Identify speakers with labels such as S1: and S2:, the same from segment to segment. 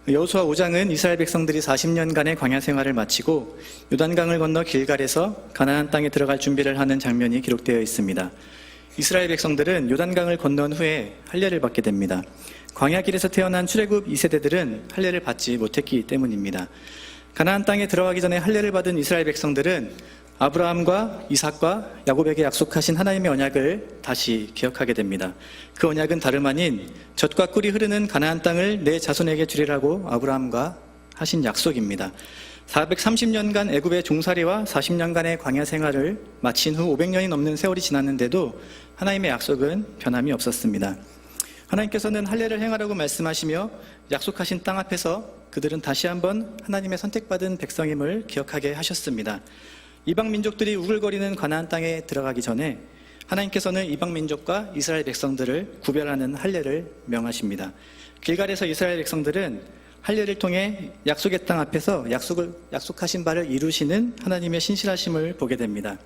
S1: 여호수아 5장은 이스라엘 백성들이 40년간의 광야 생활을 마치고 요단강을 건너 길갈에서 가나안 땅에 들어갈 준비를 하는 장면이 기록되어 있습니다. 이스라엘 백성들은 요단강을 건넌 후에 할례를 받게 됩니다. 광야길에서 태어난 출애굽 2세대들은 할례를 받지 못했기 때문입니다. 가나안 땅에 들어가기 전에 할례를 받은 이스라엘 백성들은 아브라함과 이삭과 야곱에게 약속하신 하나님의 언약을 다시 기억하게 됩니다. 그 언약은 다름 아닌 젖과 꿀이 흐르는 가나안 땅을 내 자손에게 주리라고 아브라함과 하신 약속입니다. 430년간 애굽의 종살이와 40년간의 광야 생활을 마친 후 500년이 넘는 세월이 지났는데도 하나님의 약속은 변함이 없었습니다. 하나님께서는 할례를 행하라고 말씀하시며 약속하신 땅 앞에서 그들은 다시 한번 하나님의 선택받은 백성임을 기억하게 하셨습니다. 이방 민족들이 우글거리는 가나안 땅에 들어가기 전에 하나님께서는 이방 민족과 이스라엘 백성들을 구별하는 할례를 명하십니다. 길갈에서 이스라엘 백성들은 할례를 통해 약속의 땅 앞에서 약속하신 바를 이루시는 하나님의 신실하심을 보게 됩니다.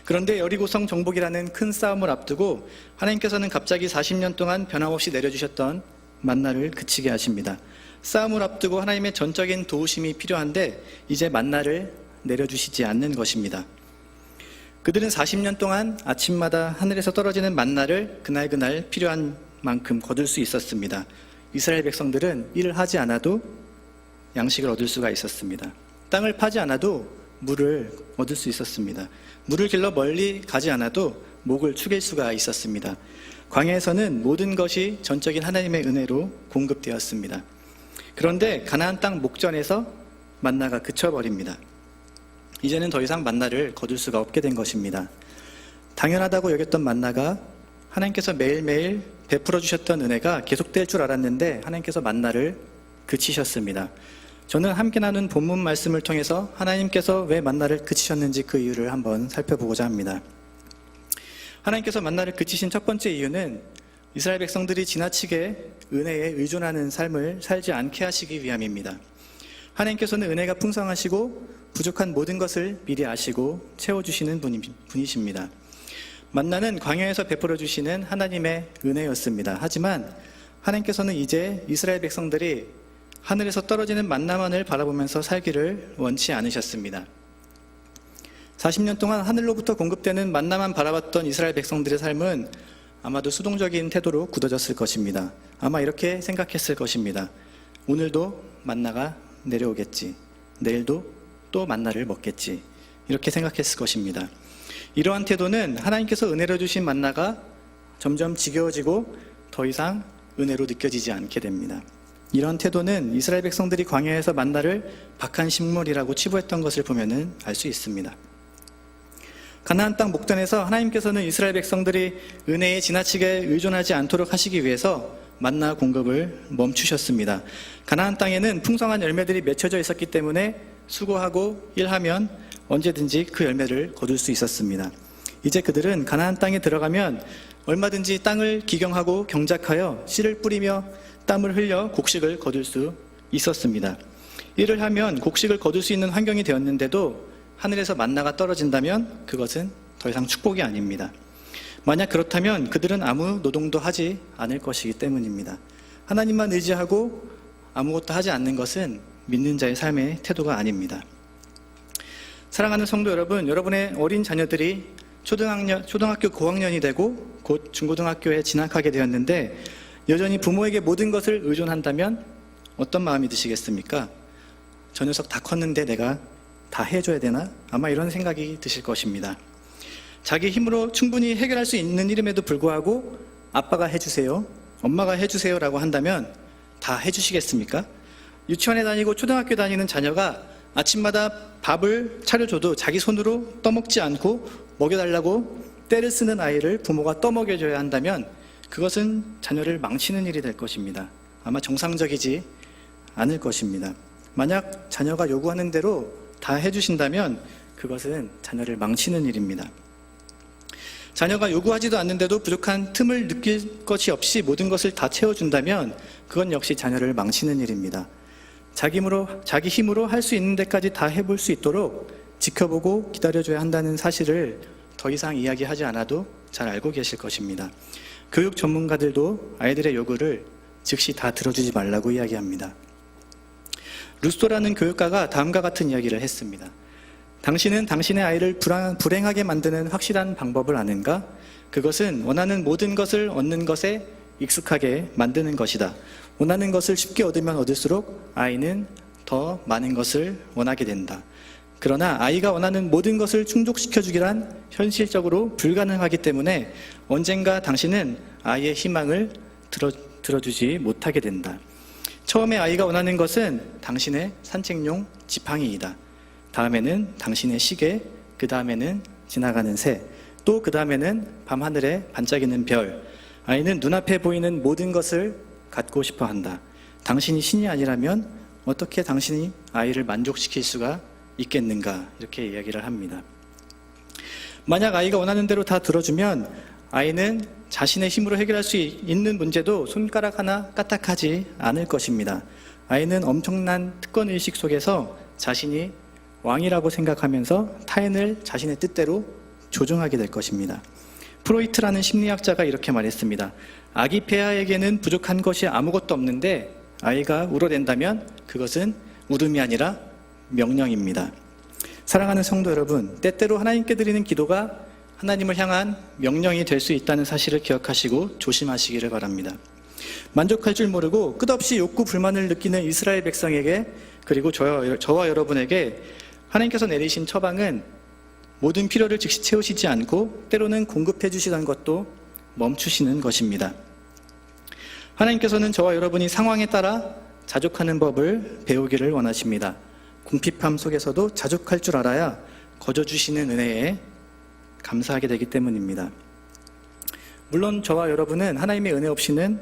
S1: 그런데 여리고성 정복이라는 큰 싸움을 앞두고 하나님께서는 갑자기 40년 동안 변함없이 내려주셨던 만나를 그치게 하십니다. 싸움을 앞두고 하나님의 전적인 도우심이 필요한데 이제 만나를 내려주시지 않는 것입니다. 그들은 40년 동안 아침마다 하늘에서 떨어지는 만나를 그날 필요한 만큼 거둘 수 있었습니다. 이스라엘 백성들은 일을 하지 않아도 양식을 얻을 수가 있었습니다. 땅을 파지 않아도 물을 얻을 수 있었습니다. 물을 길러 멀리 가지 않아도 목을 축일 수가 있었습니다. 광야에서는 모든 것이 전적인 하나님의 은혜로 공급되었습니다. 그런데 가나안 땅 목전에서 만나가 그쳐버립니다. 이제는 더 이상 만나를 거둘 수가 없게 된 것입니다. 당연하다고 여겼던 만나가 하나님께서 매일매일 베풀어 주셨던 은혜가 계속될 줄 알았는데 하나님께서 만나를 그치셨습니다. 저는 함께 나눈 본문 말씀을 통해서 하나님께서 왜 만나를 그치셨는지 그 이유를 한번 살펴보고자 합니다. 하나님께서 만나를 그치신 첫 번째 이유는 이스라엘 백성들이 지나치게 은혜에 의존하는 삶을 살지 않게 하시기 위함입니다. 하나님께서는 은혜가 풍성하시고 부족한 모든 것을 미리 아시고 채워주시는 분이십니다. 만나는 광야에서 베풀어 주시는 하나님의 은혜였습니다. 하지만 하나님께서는 이제 이스라엘 백성들이 하늘에서 떨어지는 만나만을 바라보면서 살기를 원치 않으셨습니다. 40년 동안 하늘로부터 공급되는 만나만 바라봤던 이스라엘 백성들의 삶은 아마도 수동적인 태도로 굳어졌을 것입니다. 아마 이렇게 생각했을 것입니다. 오늘도 만나가 내려오겠지. 내일도 또 만나를 먹겠지. 이렇게 생각했을 것입니다. 이러한 태도는 하나님께서 은혜로 주신 만나가 점점 지겨워지고 더 이상 은혜로 느껴지지 않게 됩니다. 이런 태도는 이스라엘 백성들이 광야에서 만나를 박한 식물이라고 치부했던 것을 보면 알 수 있습니다. 가나안 땅 목전에서 하나님께서는 이스라엘 백성들이 은혜에 지나치게 의존하지 않도록 하시기 위해서 만나 공급을 멈추셨습니다. 가나안 땅에는 풍성한 열매들이 맺혀져 있었기 때문에 수고하고 일하면 언제든지 그 열매를 거둘 수 있었습니다. 이제 그들은 가나안 땅에 들어가면 얼마든지 땅을 기경하고 경작하여 씨를 뿌리며 땀을 흘려 곡식을 거둘 수 있었습니다. 일을 하면 곡식을 거둘 수 있는 환경이 되었는데도 하늘에서 만나가 떨어진다면 그것은 더 이상 축복이 아닙니다. 만약 그렇다면 그들은 아무 노동도 하지 않을 것이기 때문입니다. 하나님만 의지하고 아무것도 하지 않는 것은 믿는 자의 삶의 태도가 아닙니다. 사랑하는 성도 여러분, 여러분의 어린 자녀들이 초등학교 고학년이 되고 곧 중고등학교에 진학하게 되었는데 여전히 부모에게 모든 것을 의존한다면 어떤 마음이 드시겠습니까? 저 녀석 다 컸는데 내가 다 해줘야 되나? 아마 이런 생각이 드실 것입니다. 자기 힘으로 충분히 해결할 수 있는 일임에도 불구하고 아빠가 해주세요, 엄마가 해주세요 라고 한다면 다 해주시겠습니까? 유치원에 다니고 초등학교 다니는 자녀가 아침마다 밥을 차려줘도 자기 손으로 떠먹지 않고 먹여달라고 떼를 쓰는 아이를 부모가 떠먹여줘야 한다면 그것은 자녀를 망치는 일이 될 것입니다. 아마 정상적이지 않을 것입니다. 만약 자녀가 요구하는 대로 다 해주신다면 그것은 자녀를 망치는 일입니다. 자녀가 요구하지도 않는데도 부족한 틈을 느낄 것이 없이 모든 것을 다 채워준다면 그건 역시 자녀를 망치는 일입니다. 자기 힘으로 할 수 있는 데까지 다 해볼 수 있도록 지켜보고 기다려줘야 한다는 사실을 더 이상 이야기하지 않아도 잘 알고 계실 것입니다. 교육 전문가들도 아이들의 요구를 즉시 다 들어주지 말라고 이야기합니다. 루소라는 교육가가 다음과 같은 이야기를 했습니다. 당신은 당신의 아이를 불행하게 만드는 확실한 방법을 아는가? 그것은 원하는 모든 것을 얻는 것에 익숙하게 만드는 것이다. 원하는 것을 쉽게 얻으면 얻을수록 아이는 더 많은 것을 원하게 된다. 그러나 아이가 원하는 모든 것을 충족시켜주기란 현실적으로 불가능하기 때문에 언젠가 당신은 아이의 희망을 들어주지 못하게 된다. 처음에 아이가 원하는 것은 당신의 산책용 지팡이이다. 다음에는 당신의 시계, 그 다음에는 지나가는 새, 또 그 다음에는 밤하늘에 반짝이는 별. 아이는 눈앞에 보이는 모든 것을 갖고 싶어 한다. 당신이 신이 아니라면 어떻게 당신이 아이를 만족시킬 수가 있겠는가? 이렇게 이야기를 합니다. 만약 아이가 원하는 대로 다 들어주면 아이는 자신의 힘으로 해결할 수 있는 문제도 손가락 하나 까딱하지 않을 것입니다. 아이는 엄청난 특권의식 속에서 자신이 왕이라고 생각하면서 타인을 자신의 뜻대로 조종하게 될 것입니다. 프로이트라는 심리학자가 이렇게 말했습니다. 아기 폐하에게는 부족한 것이 아무것도 없는데 아이가 울어댄다면 그것은 울음이 아니라 명령입니다. 사랑하는 성도 여러분, 때때로 하나님께 드리는 기도가 하나님을 향한 명령이 될 수 있다는 사실을 기억하시고 조심하시기를 바랍니다. 만족할 줄 모르고 끝없이 욕구 불만을 느끼는 이스라엘 백성에게, 그리고 저와 여러분에게 하나님께서 내리신 처방은 모든 필요를 즉시 채우시지 않고 때로는 공급해 주시던 것도 멈추시는 것입니다. 하나님께서는 저와 여러분이 상황에 따라 자족하는 법을 배우기를 원하십니다. 궁핍함 속에서도 자족할 줄 알아야 거저 주시는 은혜에 감사하게 되기 때문입니다. 물론 저와 여러분은 하나님의 은혜 없이는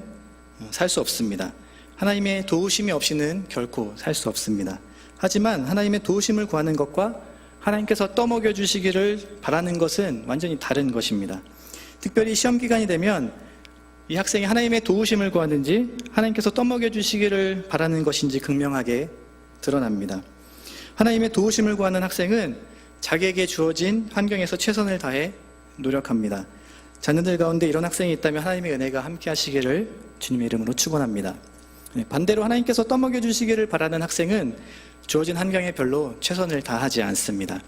S1: 살 수 없습니다. 하나님의 도우심이 없이는 결코 살 수 없습니다. 하지만 하나님의 도우심을 구하는 것과 하나님께서 떠먹여 주시기를 바라는 것은 완전히 다른 것입니다. 특별히 시험 기간이 되면 이 학생이 하나님의 도우심을 구하는지 하나님께서 떠먹여 주시기를 바라는 것인지 극명하게 드러납니다. 하나님의 도우심을 구하는 학생은 자기에게 주어진 환경에서 최선을 다해 노력합니다. 자녀들 가운데 이런 학생이 있다면 하나님의 은혜가 함께 하시기를 주님의 이름으로 축원합니다. 반대로 하나님께서 떠먹여 주시기를 바라는 학생은 주어진 환경에 별로 최선을 다하지 않습니다.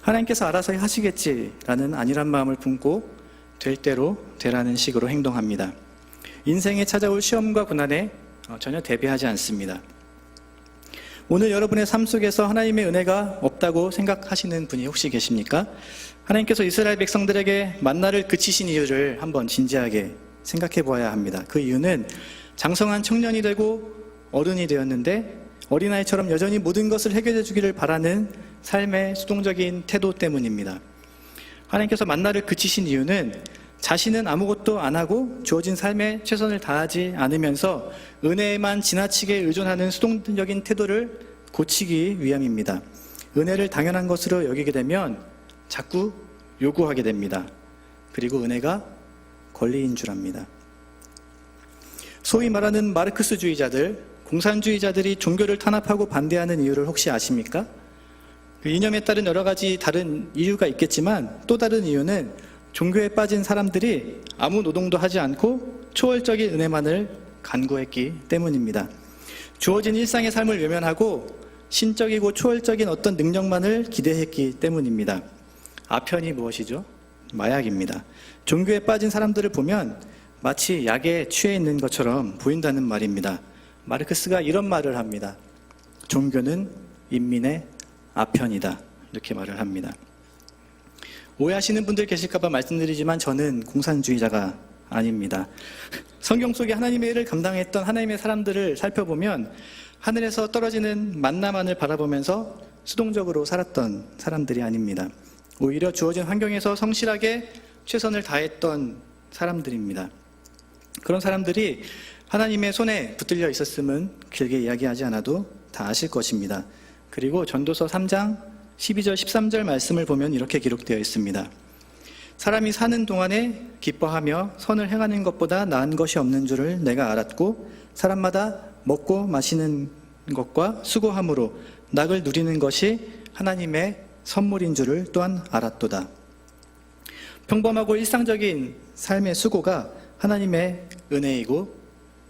S1: 하나님께서 알아서 하시겠지라는 안일한 마음을 품고 될 대로 되라는 식으로 행동합니다. 인생에 찾아올 시험과 고난에 전혀 대비하지 않습니다. 오늘 여러분의 삶 속에서 하나님의 은혜가 없다고 생각하시는 분이 혹시 계십니까? 하나님께서 이스라엘 백성들에게 만나를 그치신 이유를 한번 진지하게 생각해 보아야 합니다. 그 이유는 장성한 청년이 되고 어른이 되었는데 어린아이처럼 여전히 모든 것을 해결해 주기를 바라는 삶의 수동적인 태도 때문입니다. 하나님께서 만나를 그치신 이유는 자신은 아무것도 안 하고 주어진 삶에 최선을 다하지 않으면서 은혜에만 지나치게 의존하는 수동적인 태도를 고치기 위함입니다. 은혜를 당연한 것으로 여기게 되면 자꾸 요구하게 됩니다. 그리고 은혜가 권리인 줄 압니다. 소위 말하는 마르크스주의자들, 공산주의자들이 종교를 탄압하고 반대하는 이유를 혹시 아십니까? 그 이념에 따른 여러 가지 다른 이유가 있겠지만 또 다른 이유는 종교에 빠진 사람들이 아무 노동도 하지 않고 초월적인 은혜만을 간구했기 때문입니다. 주어진 일상의 삶을 외면하고 신적이고 초월적인 어떤 능력만을 기대했기 때문입니다. 아편이 무엇이죠? 마약입니다. 종교에 빠진 사람들을 보면 마치 약에 취해 있는 것처럼 보인다는 말입니다. 마르크스가 이런 말을 합니다. 종교는 인민의 아편이다. 이렇게 말을 합니다. 오해하시는 분들 계실까봐 말씀드리지만 저는 공산주의자가 아닙니다. 성경 속에 하나님의 일을 감당했던 하나님의 사람들을 살펴보면 하늘에서 떨어지는 만나만을 바라보면서 수동적으로 살았던 사람들이 아닙니다. 오히려 주어진 환경에서 성실하게 최선을 다했던 사람들입니다. 그런 사람들이 하나님의 손에 붙들려 있었음은 길게 이야기하지 않아도 다 아실 것입니다. 그리고 전도서 3장 12절 13절 말씀을 보면 이렇게 기록되어 있습니다. 사람이 사는 동안에 기뻐하며 선을 행하는 것보다 나은 것이 없는 줄을 내가 알았고 사람마다 먹고 마시는 것과 수고함으로 낙을 누리는 것이 하나님의 선물인 줄을 또한 알았도다. 평범하고 일상적인 삶의 수고가 하나님의 은혜이고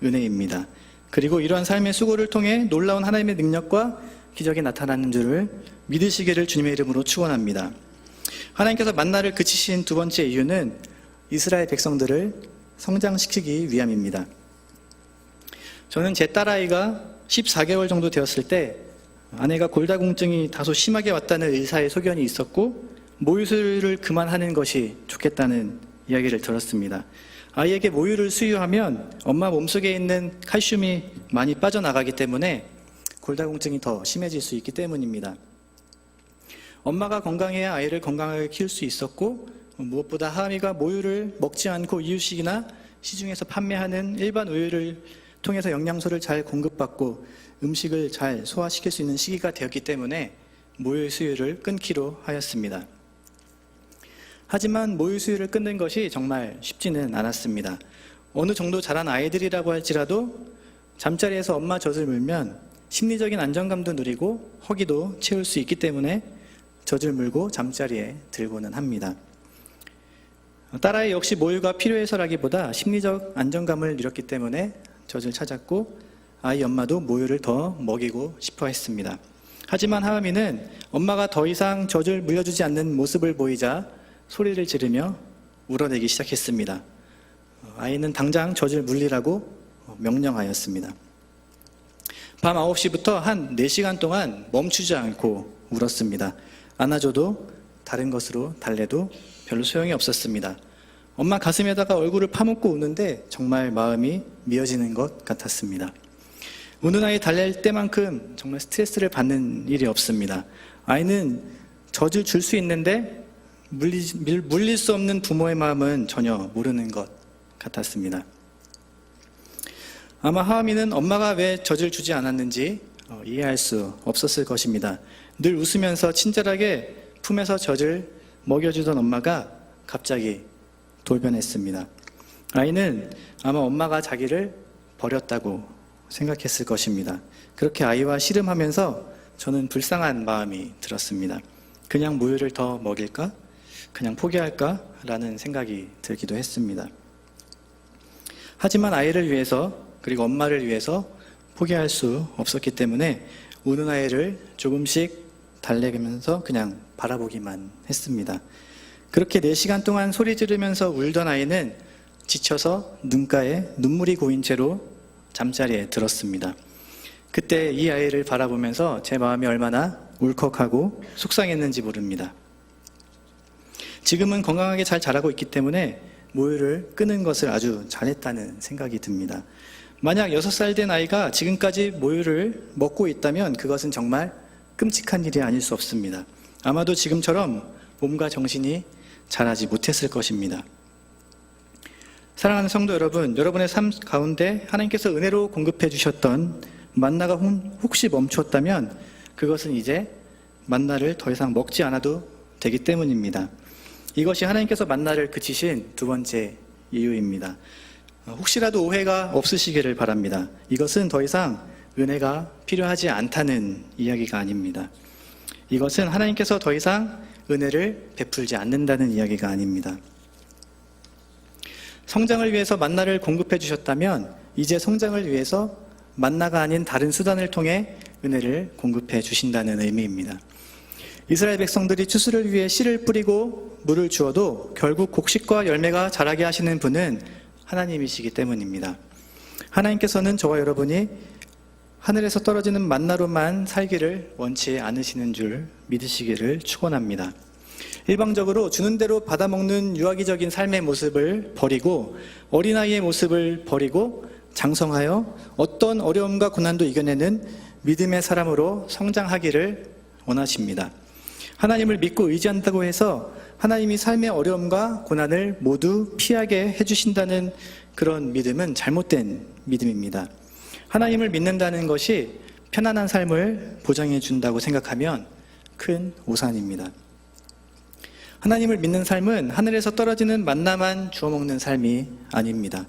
S1: 은혜입니다. 그리고 이러한 삶의 수고를 통해 놀라운 하나님의 능력과 기적이 나타나는 줄을 믿으시기를 주님의 이름으로 축원합니다. 하나님께서 만나를 그치신 두 번째 이유는 이스라엘 백성들을 성장시키기 위함입니다. 저는 제 딸아이가 14개월 정도 되었을 때 아내가 골다공증이 다소 심하게 왔다는 의사의 소견이 있었고 모유수유를 그만하는 것이 좋겠다는 이야기를 들었습니다. 아이에게 모유를 수유하면 엄마 몸속에 있는 칼슘이 많이 빠져나가기 때문에 골다공증이 더 심해질 수 있기 때문입니다. 엄마가 건강해야 아이를 건강하게 키울 수 있었고 무엇보다 하은이가 모유를 먹지 않고 이유식이나 시중에서 판매하는 일반 우유를 통해서 영양소를 잘 공급받고 음식을 잘 소화시킬 수 있는 시기가 되었기 때문에 모유 수유를 끊기로 하였습니다. 하지만 모유 수유를 끊는 것이 정말 쉽지는 않았습니다. 어느 정도 자란 아이들이라고 할지라도 잠자리에서 엄마 젖을 물면 심리적인 안정감도 누리고 허기도 채울 수 있기 때문에 젖을 물고 잠자리에 들고는 합니다. 딸아이 역시 모유가 필요해서라기보다 심리적 안정감을 누렸기 때문에 젖을 찾았고 아이 엄마도 모유를 더 먹이고 싶어 했습니다. 하지만 하은이는 엄마가 더 이상 젖을 물려주지 않는 모습을 보이자 소리를 지르며 울어내기 시작했습니다. 아이는 당장 젖을 물리라고 명령하였습니다. 밤 9시부터 한 4시간 동안 멈추지 않고 울었습니다. 안아줘도 다른 것으로 달래도 별로 소용이 없었습니다. 엄마 가슴에다가 얼굴을 파묻고 우는데 정말 마음이 미어지는 것 같았습니다. 우는 아이 달랠 때만큼 정말 스트레스를 받는 일이 없습니다. 아이는 젖을 줄 수 있는데 물릴 수 없는 부모의 마음은 전혀 모르는 것 같았습니다. 아마 하은이는 엄마가 왜 젖을 주지 않았는지 이해할 수 없었을 것입니다. 늘 웃으면서 친절하게 품에서 젖을 먹여주던 엄마가 갑자기 돌변했습니다. 아이는 아마 엄마가 자기를 버렸다고 생각했을 것입니다. 그렇게 아이와 씨름하면서 저는 불쌍한 마음이 들었습니다. 그냥 모유를 더 먹일까? 그냥 포기할까? 라는 생각이 들기도 했습니다. 하지만 아이를 위해서 그리고 엄마를 위해서 포기할 수 없었기 때문에 우는 아이를 조금씩 달래면서 그냥 바라보기만 했습니다. 그렇게 4시간 동안 소리 지르면서 울던 아이는 지쳐서 눈가에 눈물이 고인 채로 잠자리에 들었습니다. 그때 이 아이를 바라보면서 제 마음이 얼마나 울컥하고 속상했는지 모릅니다. 지금은 건강하게 잘 자라고 있기 때문에 모유를 끊은 것을 아주 잘했다는 생각이 듭니다. 만약 6살 된 아이가 지금까지 모유를 먹고 있다면 그것은 정말 끔찍한 일이 아닐 수 없습니다. 아마도 지금처럼 몸과 정신이 자라지 못했을 것입니다. 사랑하는 성도 여러분, 여러분의 삶 가운데 하나님께서 은혜로 공급해 주셨던 만나가 혹시 멈추었다면 그것은 이제 만나를 더 이상 먹지 않아도 되기 때문입니다. 이것이 하나님께서 만나를 그치신 두 번째 이유입니다. 혹시라도 오해가 없으시기를 바랍니다. 이것은 더 이상 은혜가 필요하지 않다는 이야기가 아닙니다. 이것은 하나님께서 더 이상 은혜를 베풀지 않는다는 이야기가 아닙니다. 성장을 위해서 만나를 공급해 주셨다면 이제 성장을 위해서 만나가 아닌 다른 수단을 통해 은혜를 공급해 주신다는 의미입니다. 이스라엘 백성들이 추수를 위해 씨를 뿌리고 물을 주어도 결국 곡식과 열매가 자라게 하시는 분은 하나님이시기 때문입니다. 하나님께서는 저와 여러분이 하늘에서 떨어지는 만나로만 살기를 원치 않으시는 줄 믿으시기를 축원합니다. 일방적으로 주는 대로 받아먹는 유아기적인 삶의 모습을 버리고 어린아이의 모습을 버리고 장성하여 어떤 어려움과 고난도 이겨내는 믿음의 사람으로 성장하기를 원하십니다. 하나님을 믿고 의지한다고 해서 하나님이 삶의 어려움과 고난을 모두 피하게 해주신다는 그런 믿음은 잘못된 믿음입니다. 하나님을 믿는다는 것이 편안한 삶을 보장해 준다고 생각하면 큰 오산입니다. 하나님을 믿는 삶은 하늘에서 떨어지는 만나만 주워 먹는 삶이 아닙니다.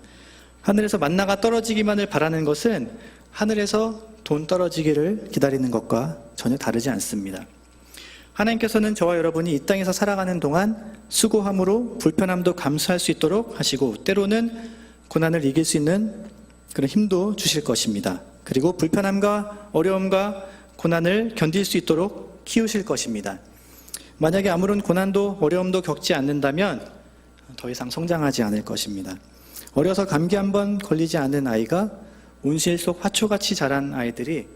S1: 하늘에서 만나가 떨어지기만을 바라는 것은 하늘에서 돈 떨어지기를 기다리는 것과 전혀 다르지 않습니다. 하나님께서는 저와 여러분이 이 땅에서 살아가는 동안 수고함으로 불편함도 감수할 수 있도록 하시고 때로는 고난을 이길 수 있는 그런 힘도 주실 것입니다. 그리고 불편함과 어려움과 고난을 견딜 수 있도록 키우실 것입니다. 만약에 아무런 고난도 어려움도 겪지 않는다면 더 이상 성장하지 않을 것입니다. 어려서 감기 한번 걸리지 않은 아이가 온실 속 화초같이 자란 아이들이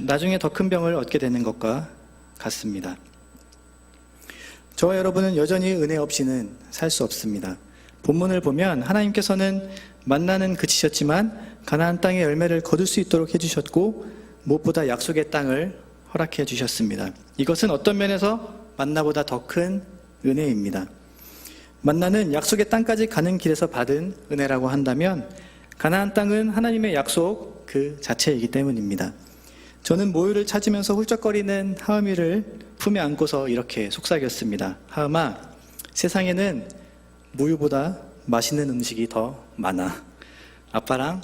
S1: 나중에 더 큰 병을 얻게 되는 것과 같습니다. 저와 여러분은 여전히 은혜 없이는 살 수 없습니다. 본문을 보면 하나님께서는 만나는 그치셨지만 가나안 땅의 열매를 거둘 수 있도록 해주셨고 무엇보다 약속의 땅을 허락해 주셨습니다. 이것은 어떤 면에서 만나보다 더 큰 은혜입니다. 만나는 약속의 땅까지 가는 길에서 받은 은혜라고 한다면 가나안 땅은 하나님의 약속 그 자체이기 때문입니다. 저는 모유를 찾으면서 훌쩍거리는 하음이를 품에 안고서 이렇게 속삭였습니다. 하음아, 세상에는 모유보다 맛있는 음식이 더 많아. 아빠랑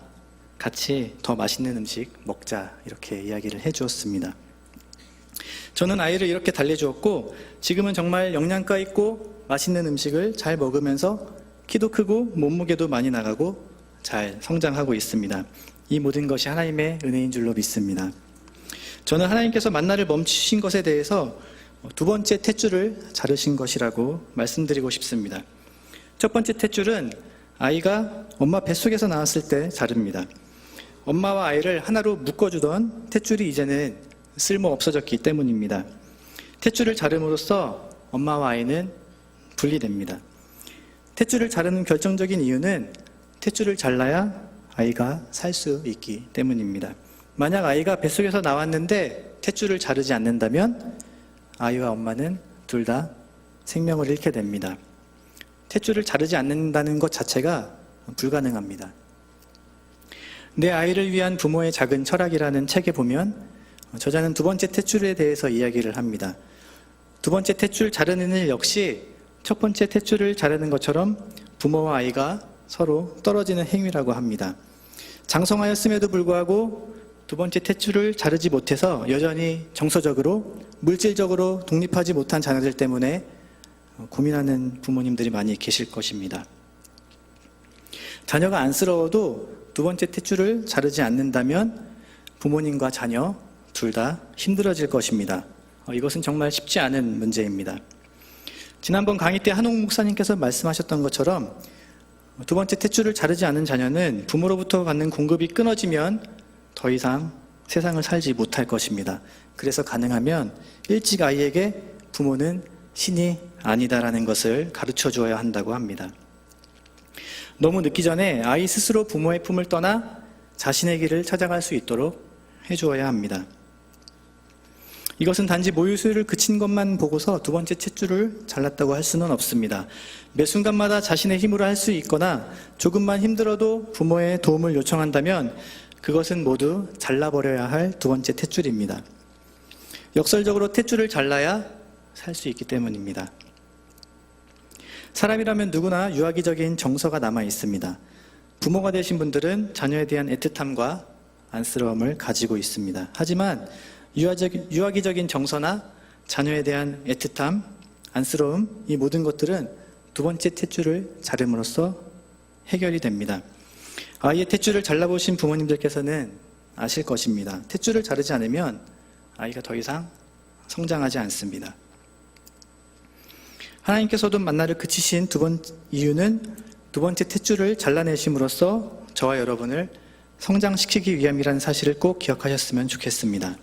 S1: 같이 더 맛있는 음식 먹자. 이렇게 이야기를 해주었습니다. 저는 아이를 이렇게 달래주었고 지금은 정말 영양가 있고 맛있는 음식을 잘 먹으면서 키도 크고 몸무게도 많이 나가고 잘 성장하고 있습니다. 이 모든 것이 하나님의 은혜인 줄로 믿습니다. 저는 하나님께서 만나를 멈추신 것에 대해서 두 번째 탯줄을 자르신 것이라고 말씀드리고 싶습니다. 첫 번째 탯줄은 아이가 엄마 뱃속에서 나왔을 때 자릅니다. 엄마와 아이를 하나로 묶어주던 탯줄이 이제는 쓸모 없어졌기 때문입니다. 탯줄을 자름으로써 엄마와 아이는 분리됩니다. 탯줄을 자르는 결정적인 이유는 탯줄을 잘라야 아이가 살 수 있기 때문입니다. 만약 아이가 뱃속에서 나왔는데 탯줄을 자르지 않는다면 아이와 엄마는 둘 다 생명을 잃게 됩니다. 탯줄을 자르지 않는다는 것 자체가 불가능합니다. 내 아이를 위한 부모의 작은 철학이라는 책에 보면 저자는 두 번째 탯줄에 대해서 이야기를 합니다. 두 번째 탯줄 자르는 일 역시 첫 번째 탯줄을 자르는 것처럼 부모와 아이가 서로 떨어지는 행위라고 합니다. 장성하였음에도 불구하고 두 번째 탯줄을 자르지 못해서 여전히 정서적으로 물질적으로 독립하지 못한 자녀들 때문에 고민하는 부모님들이 많이 계실 것입니다. 자녀가 안쓰러워도 두 번째 탯줄을 자르지 않는다면 부모님과 자녀 둘 다 힘들어질 것입니다. 이것은 정말 쉽지 않은 문제입니다. 지난번 강의 때 한옥 목사님께서 말씀하셨던 것처럼 두 번째 탯줄을 자르지 않은 자녀는 부모로부터 받는 공급이 끊어지면 더 이상 세상을 살지 못할 것입니다. 그래서 가능하면 일찍 아이에게 부모는 신이 아니다라는 것을 가르쳐 주어야 한다고 합니다. 너무 늦기 전에 아이 스스로 부모의 품을 떠나 자신의 길을 찾아갈 수 있도록 해주어야 합니다. 이것은 단지 모유수유를 그친 것만 보고서 두 번째 탯줄을 잘랐다고 할 수는 없습니다. 매 순간마다 자신의 힘으로 할 수 있거나 조금만 힘들어도 부모의 도움을 요청한다면 그것은 모두 잘라버려야 할 두 번째 탯줄입니다. 역설적으로 탯줄을 잘라야 살 수 있기 때문입니다. 사람이라면 누구나 유아기적인 정서가 남아 있습니다. 부모가 되신 분들은 자녀에 대한 애틋함과 안쓰러움을 가지고 있습니다. 하지만 유아기적인 정서나 자녀에 대한 애틋함, 안쓰러움, 이 모든 것들은 두 번째 탯줄을 자름으로써 해결이 됩니다. 아이의 탯줄을 잘라보신 부모님들께서는 아실 것입니다. 탯줄을 자르지 않으면 아이가 더 이상 성장하지 않습니다. 하나님께서도 만나를 그치신 이유는 두 번째 탯줄을 잘라내심으로써 저와 여러분을 성장시키기 위함이라는 사실을 꼭 기억하셨으면 좋겠습니다.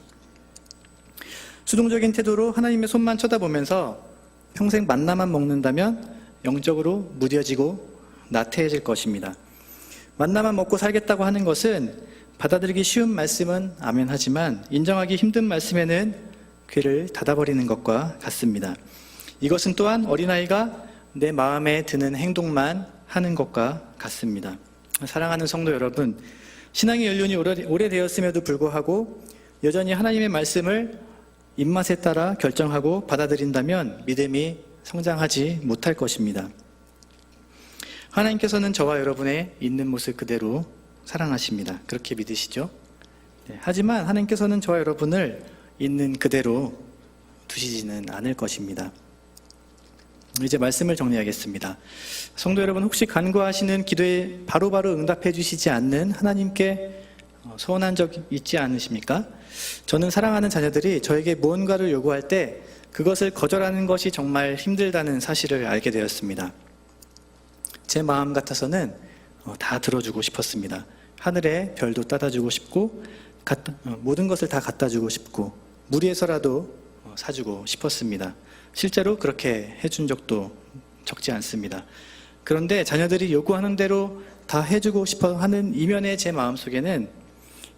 S1: 수동적인 태도로 하나님의 손만 쳐다보면서 평생 만나만 먹는다면 영적으로 무뎌지고 나태해질 것입니다. 만나만 먹고 살겠다고 하는 것은 받아들이기 쉬운 말씀은 아멘하지만 인정하기 힘든 말씀에는 귀를 닫아버리는 것과 같습니다. 이것은 또한 어린아이가 내 마음에 드는 행동만 하는 것과 같습니다. 사랑하는 성도 여러분, 신앙의 연륜이 오래되었음에도 불구하고 여전히 하나님의 말씀을 입맛에 따라 결정하고 받아들인다면 믿음이 성장하지 못할 것입니다. 하나님께서는 저와 여러분의 있는 모습 그대로 사랑하십니다. 그렇게 믿으시죠? 하지만 하나님께서는 저와 여러분을 있는 그대로 두시지는 않을 것입니다. 이제 말씀을 정리하겠습니다. 성도 여러분, 혹시 간구하시는 기도에 바로바로 응답해 주시지 않는 하나님께 서운한 적 있지 않으십니까? 저는 사랑하는 자녀들이 저에게 무언가를 요구할 때 그것을 거절하는 것이 정말 힘들다는 사실을 알게 되었습니다. 제 마음 같아서는 다 들어주고 싶었습니다. 하늘의 별도 따다주고 싶고 모든 것을 다 갖다주고 싶고 무리해서라도 사주고 싶었습니다. 실제로 그렇게 해준 적도 적지 않습니다. 그런데 자녀들이 요구하는 대로 다 해주고 싶어 하는 이면의 제 마음속에는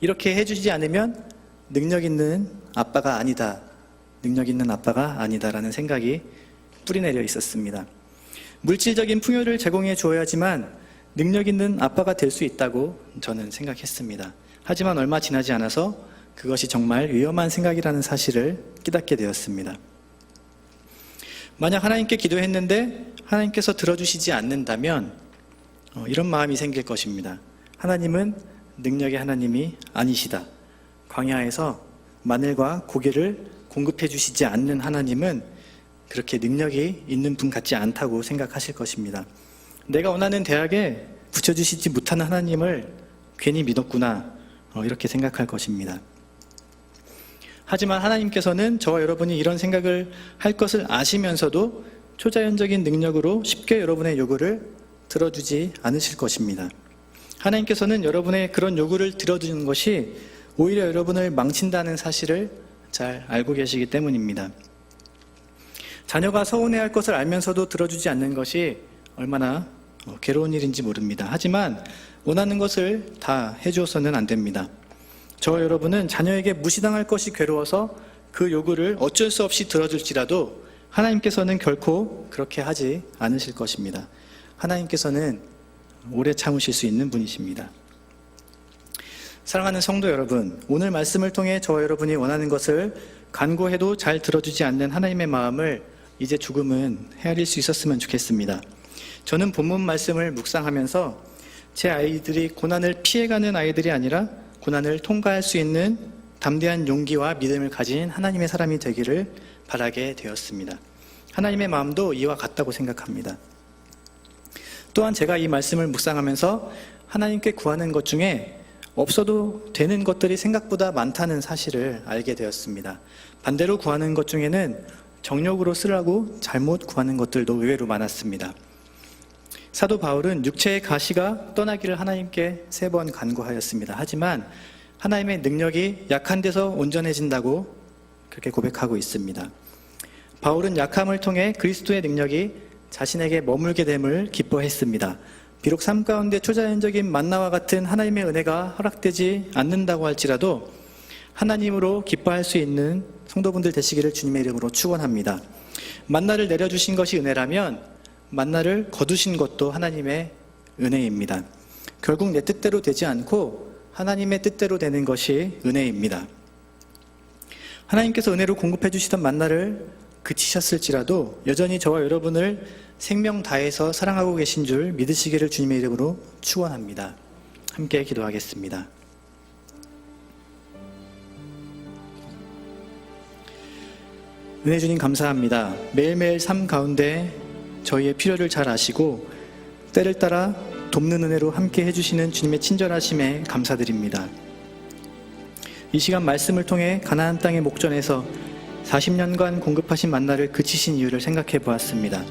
S1: 이렇게 해주지 않으면 능력 있는 아빠가 아니다, 능력 있는 아빠가 아니다라는 생각이 뿌리내려 있었습니다. 물질적인 풍요를 제공해 줘야지만 능력 있는 아빠가 될 수 있다고 저는 생각했습니다. 하지만 얼마 지나지 않아서 그것이 정말 위험한 생각이라는 사실을 깨닫게 되었습니다. 만약 하나님께 기도했는데 하나님께서 들어주시지 않는다면 이런 마음이 생길 것입니다. 하나님은 능력의 하나님이 아니시다. 광야에서 마늘과 고기를 공급해 주시지 않는 하나님은 그렇게 능력이 있는 분 같지 않다고 생각하실 것입니다. 내가 원하는 대학에 붙여주시지 못하는 하나님을 괜히 믿었구나, 이렇게 생각할 것입니다. 하지만 하나님께서는 저와 여러분이 이런 생각을 할 것을 아시면서도 초자연적인 능력으로 쉽게 여러분의 요구를 들어주지 않으실 것입니다. 하나님께서는 여러분의 그런 요구를 들어주는 것이 오히려 여러분을 망친다는 사실을 잘 알고 계시기 때문입니다. 자녀가 서운해할 것을 알면서도 들어주지 않는 것이 얼마나 괴로운 일인지 모릅니다. 하지만 원하는 것을 다 해주어서는 안 됩니다. 저와 여러분은 자녀에게 무시당할 것이 괴로워서 그 요구를 어쩔 수 없이 들어줄지라도 하나님께서는 결코 그렇게 하지 않으실 것입니다. 하나님께서는 오래 참으실 수 있는 분이십니다. 사랑하는 성도 여러분, 오늘 말씀을 통해 저와 여러분이 원하는 것을 간구해도 잘 들어주지 않는 하나님의 마음을 이제 조금은 헤아릴 수 있었으면 좋겠습니다. 저는 본문 말씀을 묵상하면서 제 아이들이 고난을 피해가는 아이들이 아니라 고난을 통과할 수 있는 담대한 용기와 믿음을 가진 하나님의 사람이 되기를 바라게 되었습니다. 하나님의 마음도 이와 같다고 생각합니다. 또한 제가 이 말씀을 묵상하면서 하나님께 구하는 것 중에 없어도 되는 것들이 생각보다 많다는 사실을 알게 되었습니다. 반대로 구하는 것 중에는 정욕으로 쓰라고 잘못 구하는 것들도 의외로 많았습니다. 사도 바울은 육체의 가시가 떠나기를 하나님께 3번 간구하였습니다. 하지만 하나님의 능력이 약한 데서 온전해진다고 그렇게 고백하고 있습니다. 바울은 약함을 통해 그리스도의 능력이 자신에게 머물게 됨을 기뻐했습니다. 비록 삶 가운데 초자연적인 만나와 같은 하나님의 은혜가 허락되지 않는다고 할지라도 하나님으로 기뻐할 수 있는 성도분들 되시기를 주님의 이름으로 축원합니다. 만나를 내려주신 것이 은혜라면 만나를 거두신 것도 하나님의 은혜입니다. 결국 내 뜻대로 되지 않고 하나님의 뜻대로 되는 것이 은혜입니다. 하나님께서 은혜로 공급해 주시던 만나를 그치셨을지라도 여전히 저와 여러분을 생명 다해서 사랑하고 계신 줄 믿으시기를 주님의 이름으로 축원합니다. 함께 기도하겠습니다. 은혜 주님 감사합니다. 매일매일 삶 가운데 저희의 필요를 잘 아시고 때를 따라 돕는 은혜로 함께 해주시는 주님의 친절하심에 감사드립니다. 이 시간 말씀을 통해 가나안 땅의 목전에서 40년간 공급하신 만나를 그치신 이유를 생각해 보았습니다.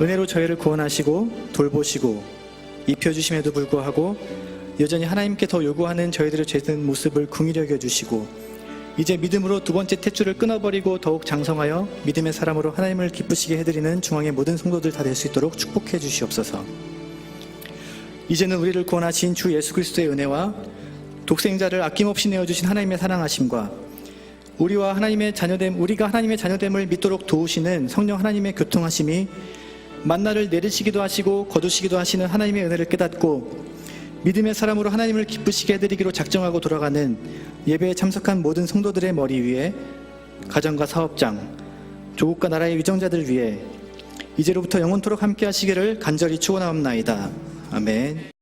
S1: 은혜로 저희를 구원하시고 돌보시고 입혀주심에도 불구하고 여전히 하나님께 더 요구하는 저희들의 죄된 모습을 긍휼히 여겨주시고 이제 믿음으로 2번째 탯줄을 끊어버리고 더욱 장성하여 믿음의 사람으로 하나님을 기쁘시게 해드리는 중앙의 모든 성도들 다 될 수 있도록 축복해 주시옵소서. 이제는 우리를 구원하신 주 예수 그리스도의 은혜와 독생자를 아낌없이 내어주신 하나님의 사랑하심과 우리가 하나님의 자녀됨을 믿도록 도우시는 성령 하나님의 교통하심이 만나를 내리시기도 하시고 거두시기도 하시는 하나님의 은혜를 깨닫고 믿음의 사람으로 하나님을 기쁘시게 해드리기로 작정하고 돌아가는 예배에 참석한 모든 성도들의 머리 위에 가정과 사업장, 조국과 나라의 위정자들 위해 이제로부터 영원토록 함께 하시기를 간절히 축원하옵나이다. 아멘.